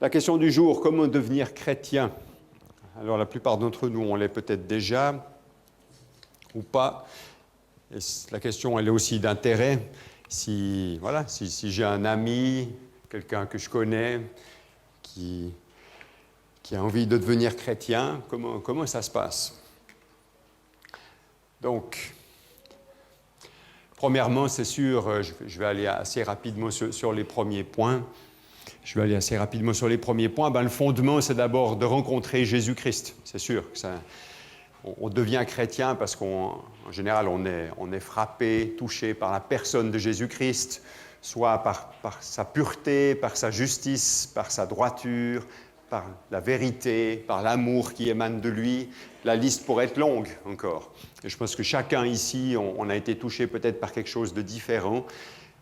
La question du jour, comment devenir chrétien? Alors la plupart d'entre nous, on l'est peut-être déjà ou pas. Et la question, elle est aussi d'intérêt. Si j'ai un ami, quelqu'un que je connais, qui a envie de devenir chrétien, comment ça se passe? Donc, premièrement, c'est sûr, je vais aller assez rapidement sur les premiers points. Le fondement, c'est d'abord de rencontrer Jésus-Christ. C'est sûr que on devient chrétien parce qu'en général, on est frappé, touché par la personne de Jésus-Christ, soit par sa pureté, par sa justice, par sa droiture, par la vérité, par l'amour qui émane de lui. La liste pourrait être longue encore. Et je pense que chacun ici, on a été touché peut-être par quelque chose de différent.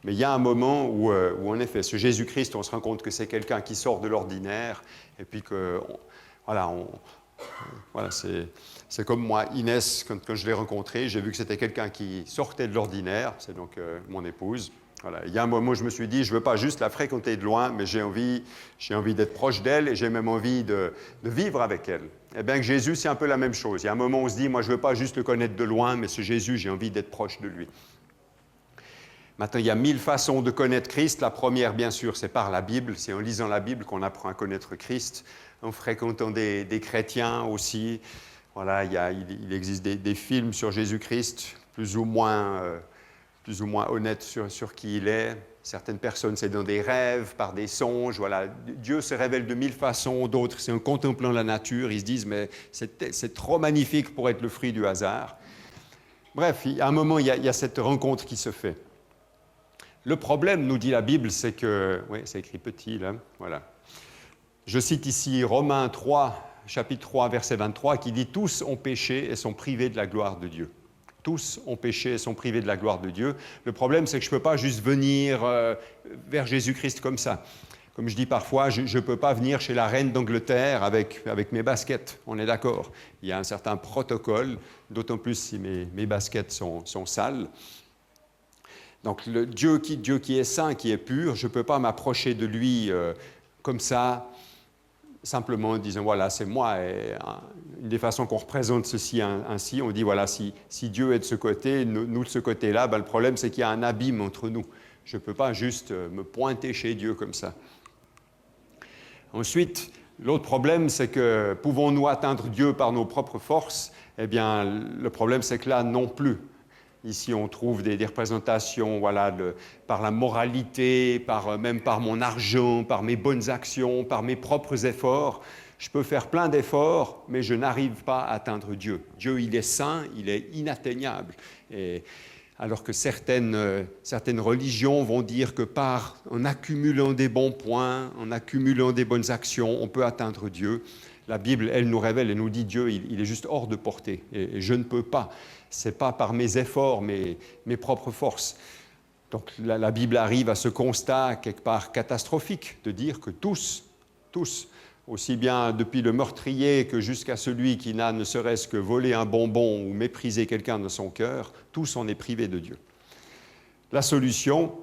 Mais il y a un moment où en effet, ce Jésus-Christ, on se rend compte que c'est quelqu'un qui sort de l'ordinaire, et puis que, c'est comme moi, Inès, quand je l'ai rencontrée, j'ai vu que c'était quelqu'un qui sortait de l'ordinaire, c'est donc mon épouse. Voilà. Il y a un moment où je me suis dit, je ne veux pas juste la fréquenter de loin, mais j'ai envie d'être proche d'elle, et j'ai même envie de vivre avec elle. Eh bien que Jésus, c'est un peu la même chose. Il y a un moment où on se dit, moi, je ne veux pas juste le connaître de loin, mais ce Jésus, j'ai envie d'être proche de lui. Maintenant, il y a 1000 façons de connaître Christ. La première, bien sûr, c'est par la Bible. C'est en lisant la Bible qu'on apprend à connaître Christ, en fréquentant des chrétiens aussi. Voilà, il existe des films sur Jésus-Christ, plus ou moins honnêtes sur qui il est. Certaines personnes, c'est dans des rêves, par des songes. Voilà, Dieu se révèle de 1000 façons. D'autres, c'est en contemplant la nature. Ils se disent, mais c'est trop magnifique pour être le fruit du hasard. Bref, à un moment, il y a cette rencontre qui se fait. Le problème, nous dit la Bible, c'est que... Oui, c'est écrit petit, là. Voilà. Je cite ici Romains 3, chapitre 3, verset 23, qui dit « Tous ont péché et sont privés de la gloire de Dieu. » Tous ont péché et sont privés de la gloire de Dieu. Le problème, c'est que je ne peux pas juste venir vers Jésus-Christ comme ça. Comme je dis parfois, je ne peux pas venir chez la reine d'Angleterre avec mes baskets. On est d'accord. Il y a un certain protocole, d'autant plus si mes baskets sont sales. Donc, le Dieu qui est saint, qui est pur, je ne peux pas m'approcher de lui comme ça, simplement en disant, voilà, c'est moi. Et une des façons qu'on représente ceci ainsi, on dit, voilà, si Dieu est de ce côté, nous de ce côté-là, ben, le problème, c'est qu'il y a un abîme entre nous. Je ne peux pas juste me pointer chez Dieu comme ça. Ensuite, l'autre problème, c'est que pouvons-nous atteindre Dieu par nos propres forces? Eh bien, le problème, c'est que là, non plus. Ici, on trouve des représentations par la moralité, même par mon argent, par mes bonnes actions, par mes propres efforts. Je peux faire plein d'efforts, mais je n'arrive pas à atteindre Dieu. Dieu, il est saint, il est inatteignable. Et alors que certaines religions vont dire que en accumulant des bons points, en accumulant des bonnes actions, on peut atteindre Dieu. La Bible, elle nous révèle et nous dit Dieu, il est juste hors de portée. Et je ne peux pas. Ce n'est pas par mes efforts, mes propres forces. Donc la Bible arrive à ce constat quelque part catastrophique de dire que tous, aussi bien depuis le meurtrier que jusqu'à celui qui n'a ne serait-ce que volé un bonbon ou méprisé quelqu'un de son cœur, tous on est privés de Dieu. La solution,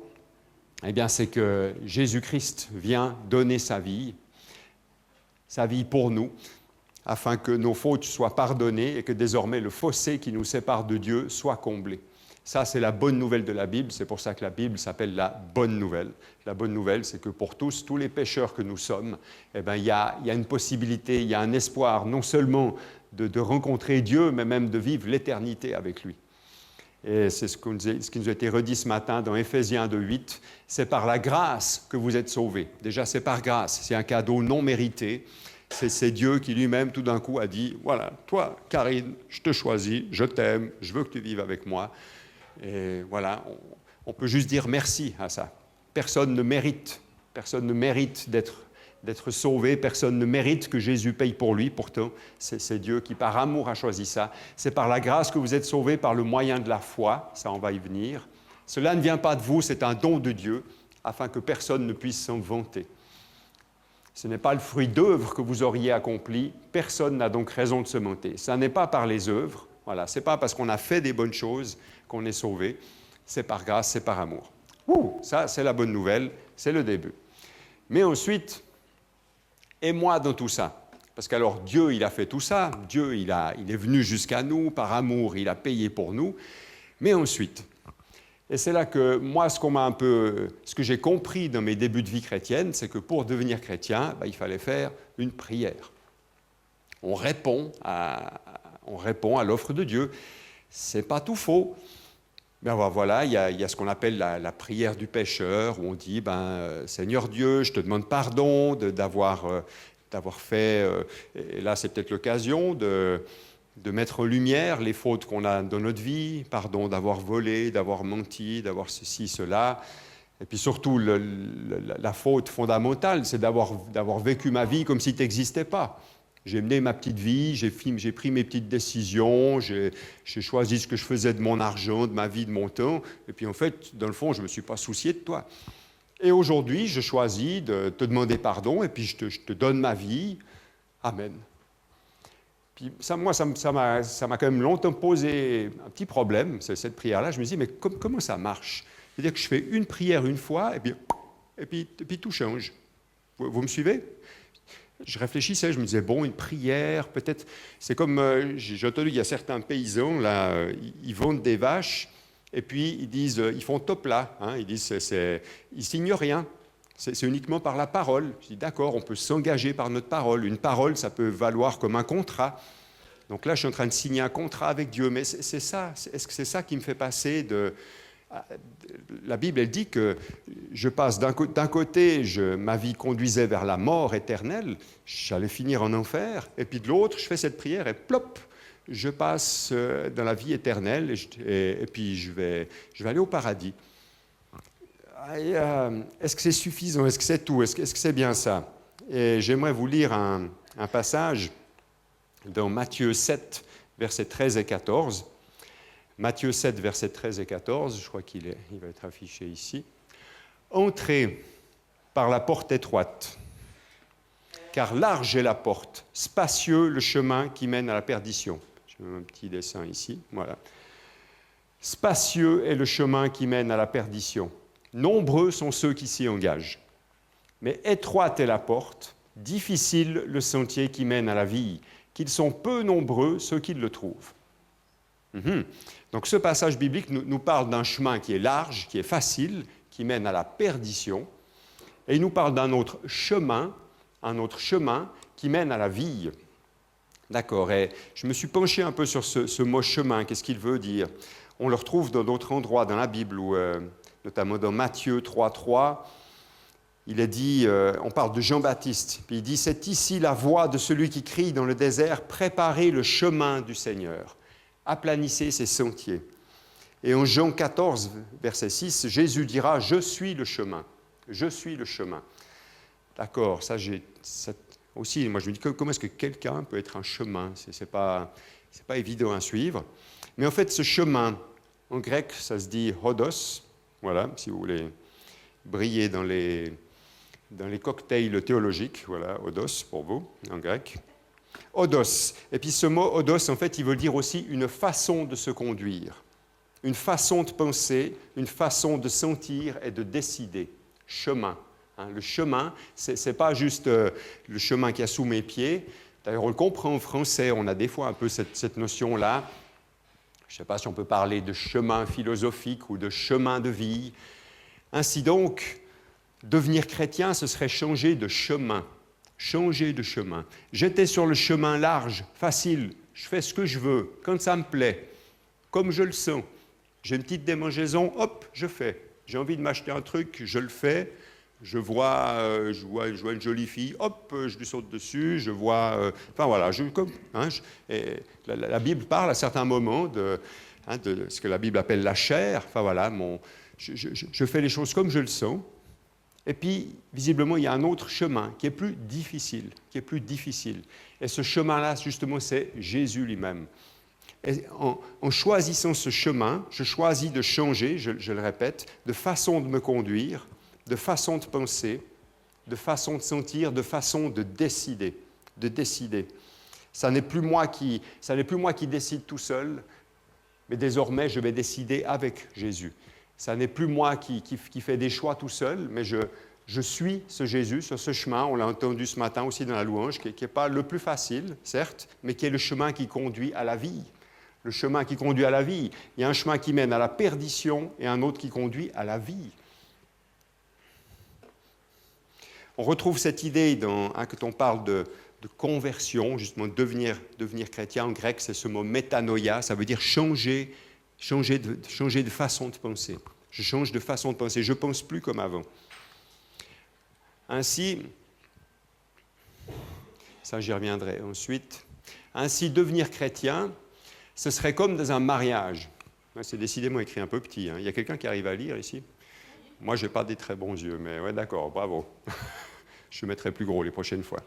eh bien, c'est que Jésus-Christ vient donner sa vie pour nous, afin que nos fautes soient pardonnées et que désormais le fossé qui nous sépare de Dieu soit comblé. Ça, c'est la bonne nouvelle de la Bible, c'est pour ça que la Bible s'appelle la bonne nouvelle. La bonne nouvelle, c'est que pour tous les pécheurs que nous sommes, eh bien, il y a une possibilité, il y a un espoir, non seulement de rencontrer Dieu, mais même de vivre l'éternité avec lui. Et c'est ce qui nous a été redit ce matin dans Éphésiens 2:8, c'est par la grâce que vous êtes sauvés. Déjà, c'est par grâce, c'est un cadeau non mérité. C'est Dieu qui lui-même, tout d'un coup, a dit, voilà, toi, Karine, je te choisis, je t'aime, je veux que tu vives avec moi. Et voilà, on peut juste dire merci à ça. Personne ne mérite d'être sauvé, personne ne mérite que Jésus paye pour lui. Pourtant, c'est Dieu qui, par amour, a choisi ça. C'est par la grâce que vous êtes sauvés par le moyen de la foi, ça, on va y venir. Cela ne vient pas de vous, c'est un don de Dieu, afin que personne ne puisse s'en vanter. Ce n'est pas le fruit d'œuvres que vous auriez accompli. Personne n'a donc raison de se vanter. Ça n'est pas par les œuvres. Voilà, ce n'est pas parce qu'on a fait des bonnes choses qu'on est sauvé. C'est par grâce, c'est par amour. Ça, c'est la bonne nouvelle, c'est le début. Mais ensuite, et moi dans tout ça. Parce qu'alors Dieu, il a fait tout ça, Dieu, il est venu jusqu'à nous, par amour, il a payé pour nous, mais ensuite, et c'est là que moi, ce que j'ai compris dans mes débuts de vie chrétienne, c'est que pour devenir chrétien, il fallait faire une prière. On répond à l'offre de Dieu. C'est pas tout faux. Mais voilà, il y a ce qu'on appelle la prière du pécheur, où on dit, Seigneur Dieu, je te demande pardon d'avoir fait, et là c'est peut-être l'occasion de mettre en lumière les fautes qu'on a dans notre vie, pardon d'avoir volé, d'avoir menti, d'avoir ceci, cela. Et puis surtout, la faute fondamentale, c'est d'avoir vécu ma vie comme si tu n'existais pas. J'ai mené ma petite vie, j'ai pris mes petites décisions, j'ai choisi ce que je faisais de mon argent, de ma vie, de mon temps, et puis en fait, dans le fond, je ne me suis pas soucié de toi. Et aujourd'hui, je choisis de te demander pardon, et puis je te donne ma vie. Amen. Puis ça m'a quand même longtemps posé un petit problème, cette prière-là. Je me dis, mais comment ça marche? C'est-à-dire que je fais une prière une fois, et puis tout change. Vous me suivez? Je réfléchissais, je me disais, bon, une prière, peut-être... C'est comme, j'ai entendu, il y a certains paysans, là, ils vendent des vaches, et puis ils disent, ils font top là, hein, ils disent, ils signent rien. C'est uniquement par la parole. Je dis, d'accord, on peut s'engager par notre parole. Une parole, ça peut valoir comme un contrat. Donc là, je suis en train de signer un contrat avec Dieu. Mais c'est ça, est-ce que c'est ça qui me fait passer de... La Bible, elle dit que je passe d'un côté, ma vie conduisait vers la mort éternelle, j'allais finir en enfer, et puis de l'autre, je fais cette prière et plop, je passe dans la vie éternelle, et puis je vais aller au paradis. Est-ce que c'est suffisant? Est-ce que c'est tout? Est-ce que c'est bien ça? Et j'aimerais vous lire un passage dans Matthieu 7, versets 13 et 14. Matthieu 7, versets 13 et 14, je crois qu'il va être affiché ici. « Entrez par la porte étroite, car large est la porte, spacieux le chemin qui mène à la perdition. » J'ai un petit dessin ici, voilà. « Spacieux est le chemin qui mène à la perdition. Nombreux sont ceux qui s'y engagent. Mais étroite est la porte, difficile le sentier qui mène à la vie, qu'ils sont peu nombreux ceux qui le trouvent. » Donc ce passage biblique nous parle d'un chemin qui est large, qui est facile, qui mène à la perdition, et il nous parle d'un autre chemin qui mène à la vie. D'accord, et je me suis penché un peu sur ce mot chemin, qu'est-ce qu'il veut dire? On le retrouve dans d'autres endroits dans la Bible, notamment dans Matthieu 3,3, il est dit, on parle de Jean-Baptiste, puis il dit « C'est ici la voix de celui qui crie dans le désert, préparez le chemin du Seigneur. » Aplanissez ses sentiers. Et en Jean 14, verset 6, Jésus dira « Je suis le chemin. Je suis le chemin. » D'accord, ça aussi, moi je me dis comment est-ce que quelqu'un peut être un chemin? C'est pas évident à suivre. Mais en fait, ce chemin, en grec, ça se dit hodos. Voilà, si vous voulez briller dans les cocktails théologiques, voilà, hodos pour vous, en grec. Odos. Et puis ce mot odos, en fait, il veut dire aussi une façon de se conduire, une façon de penser, une façon de sentir et de décider. Chemin. Hein, le chemin, ce n'est pas juste le chemin qui est sous mes pieds. D'ailleurs, on le comprend en français, on a des fois un peu cette notion-là. Je ne sais pas si on peut parler de chemin philosophique ou de chemin de vie. Ainsi donc, devenir chrétien, ce serait changer de chemin. Changer de chemin. J'étais sur le chemin large, facile, je fais ce que je veux, quand ça me plaît, comme je le sens. J'ai une petite démangeaison, hop, je fais. J'ai envie de m'acheter un truc, je le fais. Je vois une jolie fille, hop, je lui saute dessus, je vois... enfin voilà, la Bible parle à certains moments de ce que la Bible appelle la chair. Enfin voilà, je fais les choses comme je le sens. Et puis, visiblement, il y a un autre chemin qui est plus difficile, Et ce chemin-là, justement, c'est Jésus lui-même. Et en choisissant ce chemin, je choisis de changer, je le répète, de façon de me conduire, de façon de penser, de façon de sentir, de façon de décider. Ça n'est plus moi qui décide tout seul, mais désormais, je vais décider avec Jésus. Ça n'est plus moi qui fais des choix tout seul, mais Je suis ce Jésus sur ce chemin, on l'a entendu ce matin aussi dans la louange, qui n'est pas le plus facile, certes, mais qui est le chemin qui conduit à la vie. Le chemin qui conduit à la vie. Il y a un chemin qui mène à la perdition et un autre qui conduit à la vie. On retrouve cette idée quand on parle de conversion, justement devenir chrétien. En grec, c'est ce mot métanoïa, ça veut dire changer de façon de penser. Je change de façon de penser, je ne pense plus comme avant. Ainsi, ça j'y reviendrai ensuite, ainsi devenir chrétien, ce serait comme dans un mariage. C'est décidément écrit un peu petit. Il y a quelqu'un qui arrive à lire ici? Moi, je n'ai pas des très bons yeux, mais ouais, d'accord, bravo. Je mettrai plus gros les prochaines fois.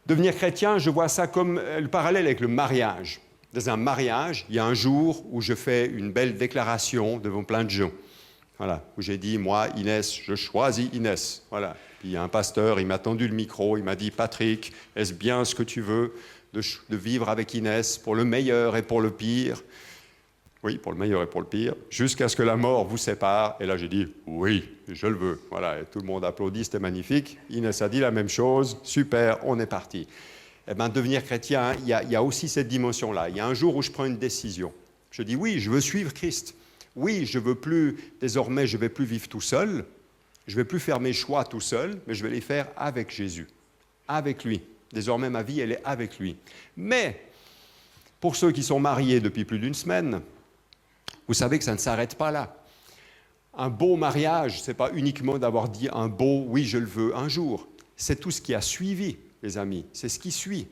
Devenir chrétien, je vois ça comme le parallèle avec le mariage. Dans un mariage, il y a un jour où je fais une belle déclaration devant plein de gens. Voilà, où j'ai dit, moi, Inès, je choisis Inès. Voilà. Puis il y a un pasteur, il m'a tendu le micro, il m'a dit, Patrick, est-ce bien ce que tu veux de vivre avec Inès pour le meilleur et pour le pire? Oui, pour le meilleur et pour le pire, jusqu'à ce que la mort vous sépare. Et là, j'ai dit, oui, je le veux. Voilà, et tout le monde applaudit, c'était magnifique. Inès a dit la même chose, super, on est parti. Eh bien, devenir chrétien, il y a aussi cette dimension-là. Il y a un jour où je prends une décision. Je dis, oui, je veux suivre Christ. Oui, je veux plus, désormais, je ne vais plus vivre tout seul. Je ne vais plus faire mes choix tout seul, mais je vais les faire avec Jésus, avec lui. Désormais, ma vie, elle est avec lui. Mais, pour ceux qui sont mariés depuis plus d'une semaine, vous savez que ça ne s'arrête pas là. Un beau mariage, ce n'est pas uniquement d'avoir dit un beau « oui, je le veux » un jour. C'est tout ce qui a suivi, les amis. C'est ce qui suit.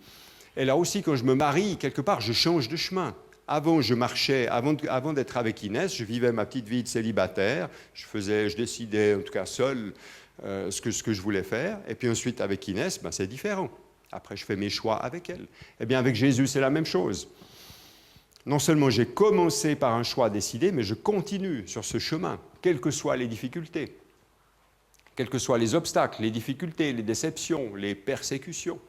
Et là aussi, quand je me marie, quelque part, je change de chemin. Avant, je marchais, avant d'être avec Inès, je vivais ma petite vie de célibataire. Je décidais, en tout cas seul, ce que je voulais faire. Et puis ensuite, avec Inès, c'est différent. Après, je fais mes choix avec elle. Eh bien, avec Jésus, c'est la même chose. Non seulement j'ai commencé par un choix décidé, mais je continue sur ce chemin, quelles que soient les difficultés, quels que soient les obstacles, les difficultés, les déceptions, les persécutions.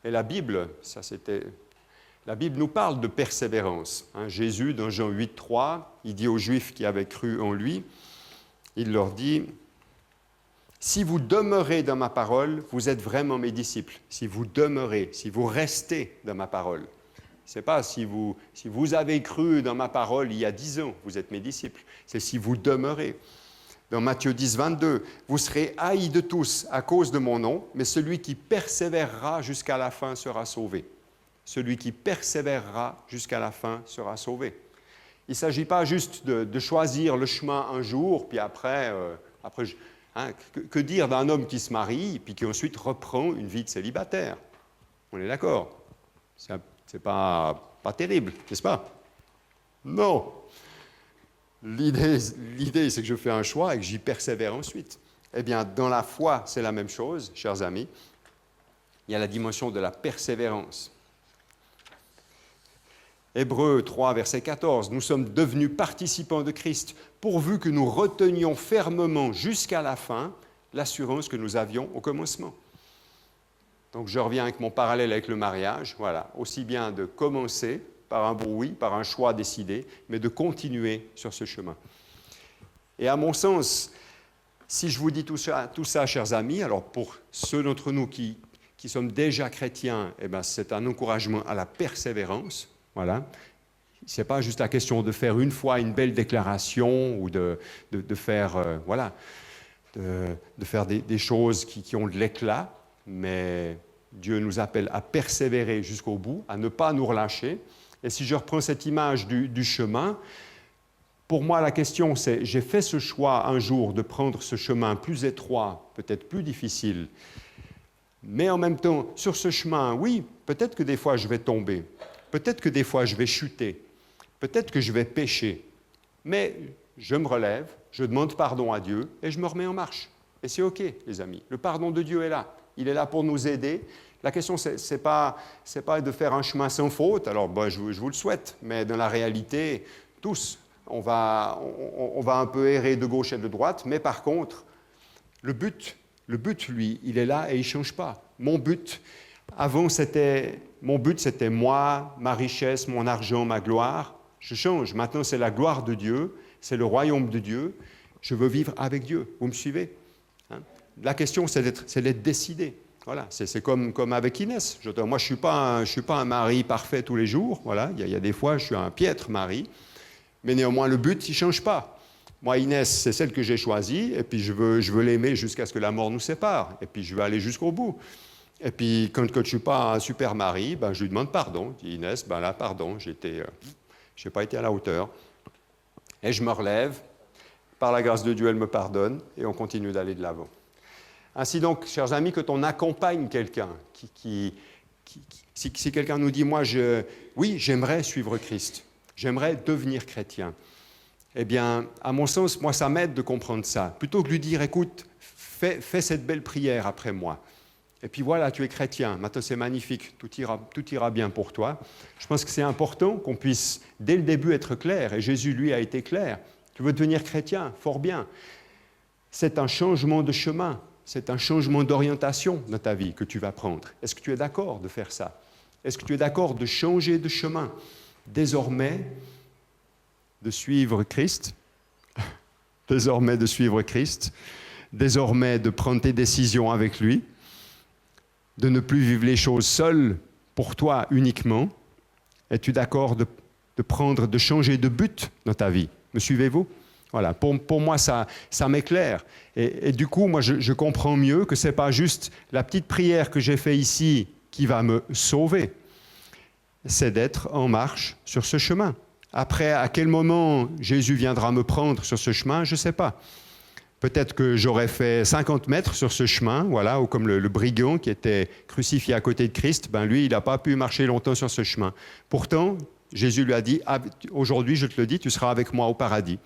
Et la Bible, la Bible nous parle de persévérance. Jésus, dans Jean 8,3, il dit aux Juifs qui avaient cru en lui, il leur dit « Si vous demeurez dans ma parole, vous êtes vraiment mes disciples. Si vous demeurez, si vous restez dans ma parole. » Ce n'est pas si vous avez cru dans ma parole il y a 10 ans, vous êtes mes disciples. C'est si vous demeurez. Dans Matthieu 10, 22, « Vous serez haïs de tous à cause de mon nom, mais celui qui persévérera jusqu'à la fin sera sauvé. » Celui qui persévérera jusqu'à la fin sera sauvé. Il ne s'agit pas juste de choisir le chemin un jour, puis après que dire d'un homme qui se marie, puis qui ensuite reprend une vie de célibataire? On est d'accord? C'est pas terrible, n'est-ce pas? Non. L'idée, c'est que je fais un choix et que j'y persévère ensuite. Eh bien, dans la foi, c'est la même chose, chers amis. Il y a la dimension de la persévérance. Hébreux 3, verset 14, « Nous sommes devenus participants de Christ, pourvu que nous retenions fermement jusqu'à la fin l'assurance que nous avions au commencement. » Donc je reviens avec mon parallèle avec le mariage, voilà, aussi bien de commencer par un oui, par un choix décidé, mais de continuer sur ce chemin. Et à mon sens, si je vous dis tout ça, chers amis, alors pour ceux d'entre nous qui sommes déjà chrétiens, eh bien, c'est un encouragement à la persévérance. Voilà. Ce n'est pas juste la question de faire une fois une belle déclaration ou de faire, de faire des choses qui ont de l'éclat, mais Dieu nous appelle à persévérer jusqu'au bout, à ne pas nous relâcher. Et si je reprends cette image du chemin, pour moi la question c'est, j'ai fait ce choix un jour de prendre ce chemin plus étroit, peut-être plus difficile, mais en même temps, sur ce chemin, oui, peut-être que des fois je vais tomber. Peut-être que des fois, je vais chuter. Peut-être que je vais pécher. Mais je me relève, je demande pardon à Dieu et je me remets en marche. Et c'est OK, les amis. Le pardon de Dieu est là. Il est là pour nous aider. La question, ce n'est pas de faire un chemin sans faute. Alors, je vous le souhaite. Mais dans la réalité, tous, on va un peu errer de gauche et de droite. Mais par contre, le but, lui, il est là et il ne change pas. Mon but, c'était moi, ma richesse, mon argent, ma gloire. Je change. Maintenant, c'est la gloire de Dieu. c'est le royaume de Dieu. Je veux vivre avec Dieu. Vous me suivez? La question, c'est d'être décidé. Voilà, c'est comme avec Inès. Moi, je ne suis pas un mari parfait tous les jours. Voilà, il y a des fois, je suis un piètre mari. Mais néanmoins, le but, il ne change pas. Moi, Inès, c'est celle que j'ai choisie. Et puis, je veux l'aimer jusqu'à ce que la mort nous sépare. Et puis, je veux aller jusqu'au bout. Et puis, quand je ne suis pas un super mari, je lui demande pardon. Je dis, Inès, là, pardon, je n'ai pas été à la hauteur. Et je me relève. Par la grâce de Dieu, elle me pardonne. Et on continue d'aller de l'avant. Ainsi donc, chers amis, quand on accompagne quelqu'un, si quelqu'un nous dit, oui, j'aimerais suivre Christ, j'aimerais devenir chrétien, eh bien, à mon sens, moi, ça m'aide de comprendre ça. Plutôt que de lui dire, écoute, fais cette belle prière après moi. Et puis voilà, tu es chrétien, maintenant c'est magnifique, tout ira bien pour toi. Je pense que c'est important qu'on puisse, dès le début, être clair. Et Jésus, lui, a été clair. Tu veux devenir chrétien, fort bien. C'est un changement de chemin. C'est un changement d'orientation dans ta vie que tu vas prendre. Est-ce que tu es d'accord de faire ça? Est-ce que tu es d'accord de changer de chemin? Désormais, de suivre Christ. Désormais, de suivre Christ. Désormais, de prendre tes décisions avec lui. De ne plus vivre les choses seul pour toi uniquement. Es-tu d'accord de changer de but dans ta vie? Me suivez-vous? Voilà, pour moi, ça m'éclaire. Et du coup, moi, je comprends mieux que ce n'est pas juste la petite prière que j'ai faite ici qui va me sauver. C'est d'être en marche sur ce chemin. Après, à quel moment Jésus viendra me prendre sur ce chemin, je ne sais pas. Peut-être que j'aurais fait 50 mètres sur ce chemin, voilà, ou comme le brigand qui était crucifié à côté de Christ, lui, il n'a pas pu marcher longtemps sur ce chemin. Pourtant, Jésus lui a dit, aujourd'hui, je te le dis, tu seras avec moi au paradis.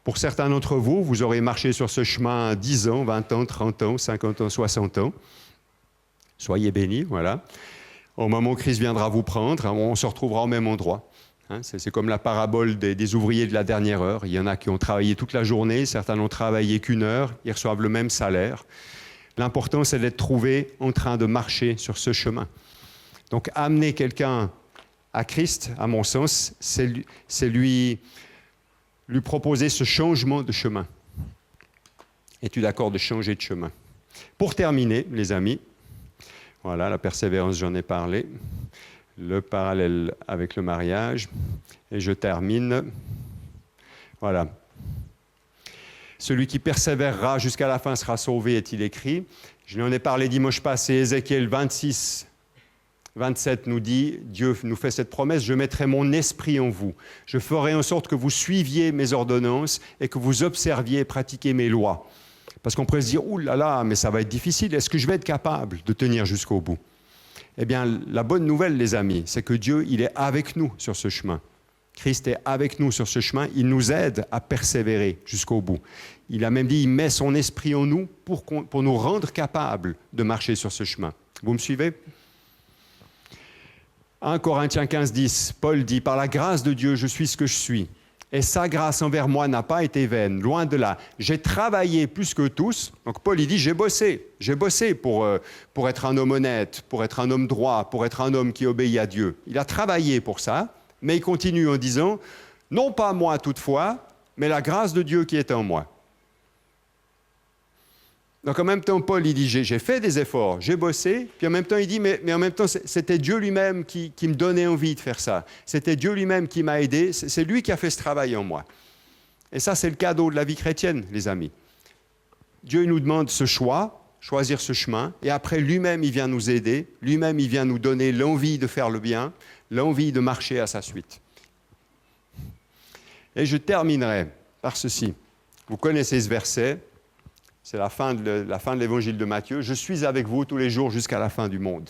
Pour certains d'entre vous, vous aurez marché sur ce chemin 10 ans, 20 ans, 30 ans, 50 ans, 60 ans. Soyez bénis, voilà. Au moment où Christ viendra vous prendre, on se retrouvera au même endroit. C'est comme la parabole des ouvriers de la dernière heure. Il y en a qui ont travaillé toute la journée, certains n'ont travaillé qu'une heure, ils reçoivent le même salaire. L'important, c'est d'être trouvé en train de marcher sur ce chemin. Donc, amener quelqu'un à Christ, à mon sens, c'est lui proposer ce changement de chemin. Es-tu d'accord de changer de chemin? Pour terminer, les amis, voilà, la persévérance, j'en ai parlé, le parallèle avec le mariage, et je termine. Voilà. Celui qui persévérera jusqu'à la fin sera sauvé, est-il écrit. Je n'en ai parlé dimanche passé, Ézéchiel 26, 27 nous dit, Dieu nous fait cette promesse, je mettrai mon esprit en vous. Je ferai en sorte que vous suiviez mes ordonnances et que vous observiez et pratiquiez mes lois. Parce qu'on pourrait se dire, ouh là là, mais ça va être difficile, est-ce que je vais être capable de tenir jusqu'au bout? Eh bien, la bonne nouvelle, les amis, c'est que Dieu, il est avec nous sur ce chemin. Christ est avec nous sur ce chemin, il nous aide à persévérer jusqu'au bout. Il a même dit, il met son esprit en nous pour nous rendre capables de marcher sur ce chemin. Vous me suivez? 1 Corinthiens 15, 10, Paul dit « Par la grâce de Dieu, je suis ce que je suis. Et sa grâce envers moi n'a pas été vaine, loin de là. J'ai travaillé plus que tous. » Donc Paul, il dit « J'ai bossé pour être un homme honnête, pour être un homme droit, pour être un homme qui obéit à Dieu. » Il a travaillé pour ça, mais il continue en disant « Non pas moi toutefois, mais la grâce de Dieu qui est en moi. » Donc en même temps, Paul, il dit, j'ai fait des efforts, j'ai bossé, puis en même temps, il dit, mais en même temps, c'était Dieu lui-même qui me donnait envie de faire ça. C'était Dieu lui-même qui m'a aidé, c'est lui qui a fait ce travail en moi. Et ça, c'est le cadeau de la vie chrétienne, les amis. Dieu nous demande ce choix, choisir ce chemin, et après, lui-même, il vient nous aider, lui-même, il vient nous donner l'envie de faire le bien, l'envie de marcher à sa suite. Et je terminerai par ceci. Vous connaissez ce verset. C'est la fin de l'évangile de Matthieu. « Je suis avec vous tous les jours jusqu'à la fin du monde. »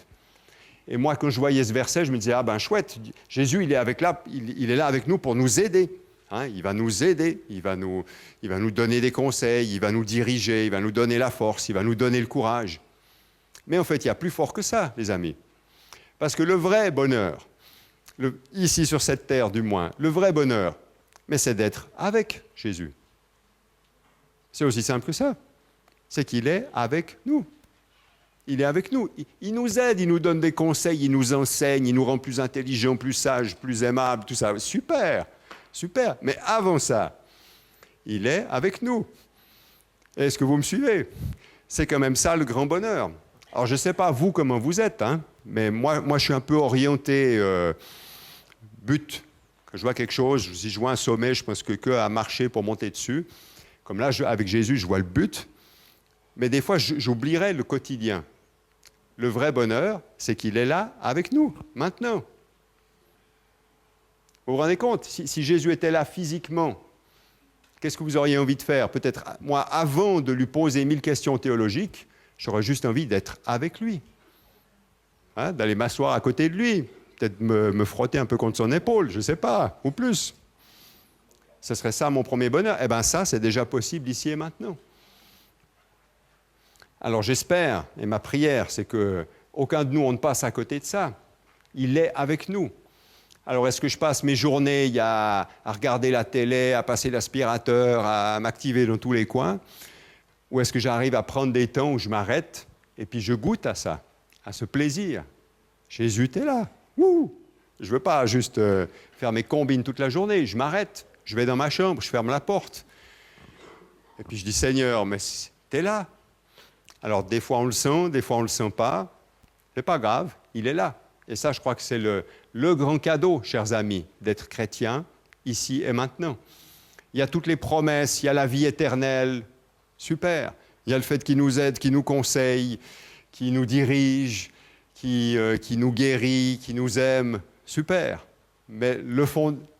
Et moi, quand je voyais ce verset, je me disais, ah ben chouette, Jésus, il est là avec nous pour nous aider. Il va nous aider, il va nous donner des conseils, il va nous diriger, il va nous donner la force, il va nous donner le courage. Mais en fait, il y a plus fort que ça, les amis. Parce que le vrai bonheur, ici sur cette terre du moins, le vrai bonheur, mais c'est d'être avec Jésus. C'est aussi simple que ça. C'est qu'il est avec nous. Il est avec nous. Il nous aide, il nous donne des conseils, il nous enseigne, il nous rend plus intelligents, plus sages, plus aimables, tout ça. Super, super. Mais avant ça, il est avec nous. Est-ce que vous me suivez? C'est quand même ça le grand bonheur. Alors je ne sais pas vous comment vous êtes, mais moi je suis un peu orienté but. Quand je vois quelque chose, si je vois un sommet, je pense que à marcher pour monter dessus. Comme là, avec Jésus, je vois le but. Mais des fois, j'oublierais le quotidien. Le vrai bonheur, c'est qu'il est là avec nous, maintenant. Vous vous rendez compte? Si Jésus était là physiquement, qu'est-ce que vous auriez envie de faire? Peut-être, moi, avant de lui poser 1000 questions théologiques, j'aurais juste envie d'être avec lui. D'aller m'asseoir à côté de lui. Peut-être me frotter un peu contre son épaule, je ne sais pas, ou plus. Ce serait ça mon premier bonheur. Eh bien ça, c'est déjà possible ici et maintenant. Alors j'espère, et ma prière, c'est qu'aucun de nous, on ne passe à côté de ça. Il est avec nous. Alors est-ce que je passe mes journées à regarder la télé, à passer l'aspirateur, à m'activer dans tous les coins? Ou est-ce que j'arrive à prendre des temps où je m'arrête et puis je goûte à ça, à ce plaisir? Jésus, t'es là. Wouh! Je ne veux pas juste faire mes combines toute la journée. Je m'arrête, je vais dans ma chambre, je ferme la porte. Et puis je dis, Seigneur, mais t'es là. Alors des fois on le sent, des fois on ne le sent pas. C'est pas grave, il est là. Et ça, je crois que c'est le grand cadeau, chers amis, d'être chrétien, ici et maintenant. Il y a toutes les promesses, il y a la vie éternelle. Super. Il y a le fait qu'il nous aide, qu'il nous conseille, qu'il nous dirige, qui nous guérit, qui nous aime. Super. Mais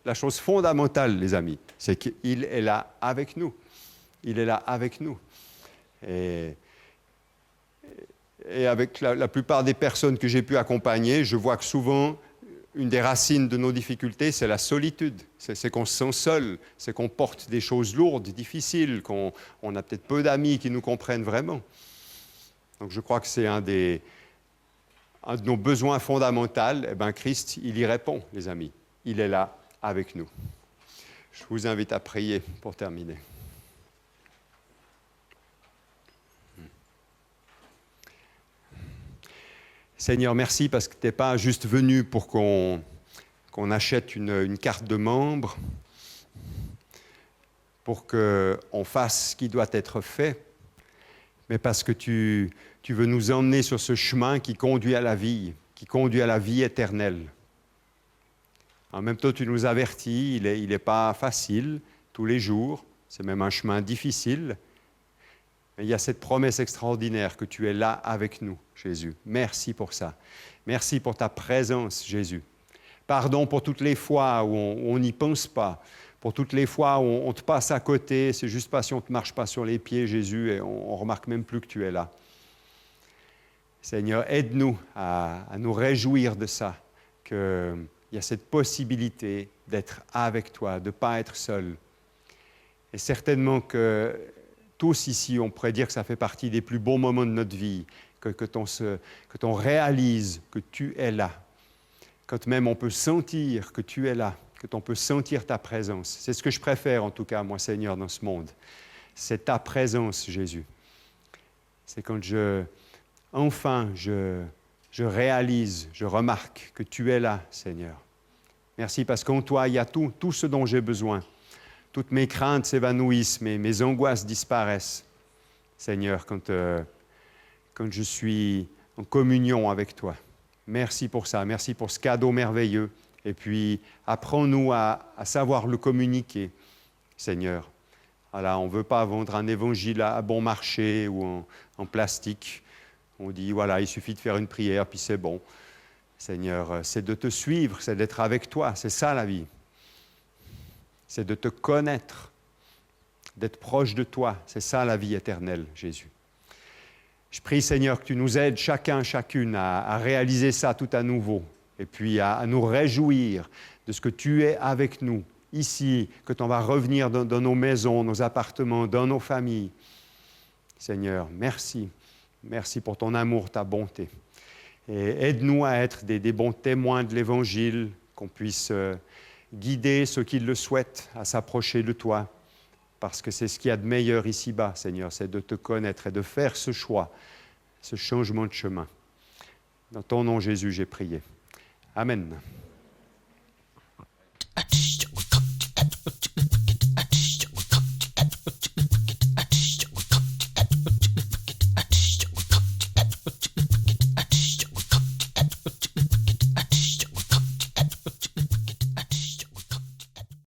la chose fondamentale, les amis, c'est qu'il est là avec nous. Il est là avec nous. Et avec la plupart des personnes que j'ai pu accompagner, je vois que souvent, une des racines de nos difficultés, c'est la solitude. C'est qu'on se sent seul, c'est qu'on porte des choses lourdes, difficiles, qu'on a peut-être peu d'amis qui nous comprennent vraiment. Donc je crois que c'est un de nos besoins fondamentaux. Eh bien, Christ, il y répond, les amis. Il est là avec nous. Je vous invite à prier pour terminer. Seigneur, merci parce que tu n'es pas juste venu pour qu'on achète une carte de membre, pour qu'on fasse ce qui doit être fait, mais parce que tu veux nous emmener sur ce chemin qui conduit à la vie éternelle. En même temps, tu nous avertis, il n'est pas facile tous les jours, c'est même un chemin difficile. Mais il y a cette promesse extraordinaire que tu es là avec nous, Jésus. Merci pour ça. Merci pour ta présence, Jésus. Pardon pour toutes les fois où on n'y pense pas, pour toutes les fois où on te passe à côté, c'est juste parce qu'on ne te marche pas sur les pieds, Jésus, et on ne remarque même plus que tu es là. Seigneur, aide-nous à nous réjouir de ça, qu'il y a cette possibilité d'être avec toi, de ne pas être seul. Et certainement que tous ici, on pourrait dire que ça fait partie des plus beaux moments de notre vie, que l'on réalise que tu es là, quand même on peut sentir que tu es là, que l'on peut sentir ta présence. C'est ce que je préfère en tout cas, moi Seigneur, dans ce monde. C'est ta présence, Jésus. C'est quand je réalise, je remarque que tu es là, Seigneur. Merci parce qu'en toi, il y a tout ce dont j'ai besoin. Toutes mes craintes s'évanouissent, mes angoisses disparaissent, Seigneur, quand je suis en communion avec toi. Merci pour ça, merci pour ce cadeau merveilleux. Et puis, apprends-nous à savoir le communiquer, Seigneur. Voilà, on ne veut pas vendre un évangile à bon marché ou en plastique. On dit, voilà, il suffit de faire une prière, puis c'est bon. Seigneur, c'est de te suivre, c'est d'être avec toi, c'est ça la vie. C'est de te connaître, d'être proche de toi. C'est ça la vie éternelle, Jésus. Je prie, Seigneur, que tu nous aides chacune à réaliser ça tout à nouveau et puis à nous réjouir de ce que tu es avec nous, ici, que tu vas revenir dans nos maisons, nos appartements, dans nos familles. Seigneur, merci. Merci pour ton amour, ta bonté. Et aide-nous à être des bons témoins de l'Évangile, qu'on puisse guider ceux qui le souhaitent à s'approcher de toi, parce que c'est ce qu'il y a de meilleur ici-bas, Seigneur, c'est de te connaître et de faire ce choix, ce changement de chemin. Dans ton nom, Jésus, j'ai prié. Amen.